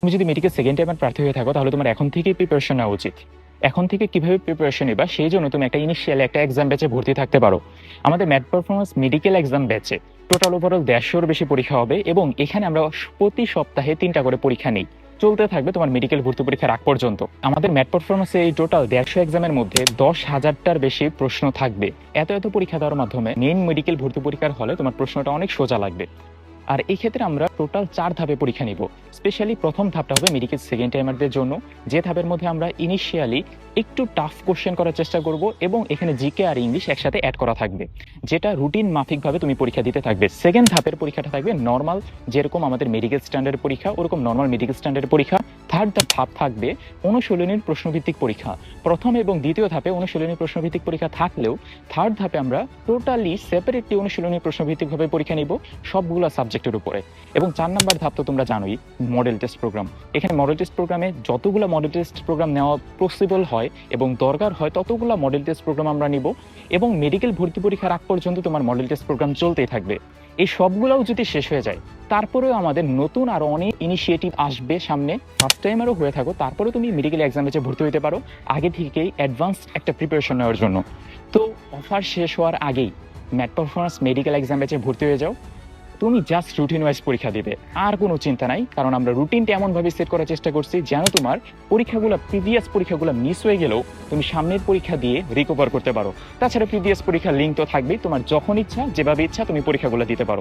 তুমি যদি medical second timer প্রার্থী হয়ে থাকো তাহলে তোমার এখন থেকেই প্রিপারেশন নেওয়া উচিত। এখন থেকে কিভাবে প্রিপারেশন নিবা সেই জন্য তুমি একটা ইনিশিয়ালি একটা এক্সাম ব্যাচে ভর্তি থাকতে পারো। আমাদের ম্যাথ পারফরমেন্স মেডিকেল এক্সাম ব্যাচে টোটাল ওভারঅল 150-র বেশি পরীক্ষা হবে এবং এখানে আমরা প্রতি সপ্তাহে 3টা করে পরীক্ষা নিই। চলতে থাকবে তোমার মেডিকেল ভর্তি পরীক্ষার আগ পর্যন্ত। আমাদের ম্যাথ পারফরমেন্সে এই টোটাল 150 এক্সামের মধ্যে 10,000টার বেশি প্রশ্ন থাকবে। এত এত পরীক্ষা দেওয়ার মাধ্যমে মেইন মেডিকেল ভর্তি পরীক্ষার হলে তোমার প্রশ্নটা অনেক সোজা লাগবে। আর এই ক্ষেত্রে আমরা টোটাল 4 ধাপে পরীক্ষা নিব। স্পেশালি প্রথম ধাপটা হবে মেডিকেল সেকেন্ড টাইমারদের জন্য, যে ধাপের মধ্যে আমরা ইনিশিয়ালি একটু টাফ কোশ্চেন করার চেষ্টা করব এবং এখানে জিকে আর ইংলিশ একসাথে অ্যাড করা থাকবে, যেটা রুটিন মাফিকভাবে তুমি পরীক্ষা দিতে থাকবে। সেকেন্ড ধাপের পরীক্ষাটা থাকবে নর্মাল, যেরকম আমাদের মেডিকেল স্ট্যান্ডার্ড পরীক্ষা ওরকম নর্মাল মেডিকেল স্ট্যান্ডার্ড পরীক্ষা। থার্ড ধাপ থাকবে অনুশীলনীর প্রশ্নভিত্তিক পরীক্ষা। প্রথম এবং দ্বিতীয় ধাপে অনুশীলনী প্রশ্নভিত্তিক পরীক্ষা থাকলেও থার্ড ধাপে আমরা টোটালি সেপারেটলি অনুশীলনী প্রশ্নভিত্তিকভাবে পরীক্ষা নিব সবগুলো সাবজেক্টের উপরে। এবং 4 নম্বর ধাপ তো তোমরা জানোই, মডেল টেস্ট প্রোগ্রাম। এখানে মডেল টেস্ট প্রোগ্রামে যতগুলো মডেল টেস্ট প্রোগ্রাম নেওয়া পসিবল হয় এবং দরকার হয় ততগুলো মডেল টেস্ট প্রোগ্রাম আমরা নিব এবং মেডিকেল ভর্তি পরীক্ষার আগ পর্যন্ত তোমার মডেল টেস্ট প্রোগ্রাম চলতেই থাকবে। এই সবগুলোও যদি শেষ হয়ে যায় তারপরেও আমাদের নতুন আরো অনেক ইনিশিয়েটিভ আসবে সামনে। ফার্স্ট টাইমারও হয়ে থাকো তারপরে তুমি মেডিকেল এক্সাম ব্যাচে ভর্তি হতে পারো আগে থেকেই অ্যাডভান্স একটা প্রিপারেশন নেওয়ার জন্য। তো অফার শেষ হওয়ার আগেই ম্যাথ পারফরমেন্স মেডিকেল এক্সাম ব্যাচে ভর্তি হয়ে যাও। তুমি জাস্ট রুটিন ওয়াইজ পরীক্ষা দিবে, আর কোনো চিন্তা নাই, কারণ আমরা রুটিনটা এমনভাবে সেট করার চেষ্টা করছি যেন তোমার পরীক্ষাগুলো প্রিভিয়াস পরীক্ষাগুলো মিস হয়ে গেলেও তুমি সামনের পরীক্ষা দিয়ে রিকভার করতে পারো। তাছাড়া প্রিভিয়াস পরীক্ষার লিঙ্ক তো থাকবেই, তোমার যখন ইচ্ছা যেভাবে ইচ্ছা তুমি পরীক্ষাগুলো দিতে পারো।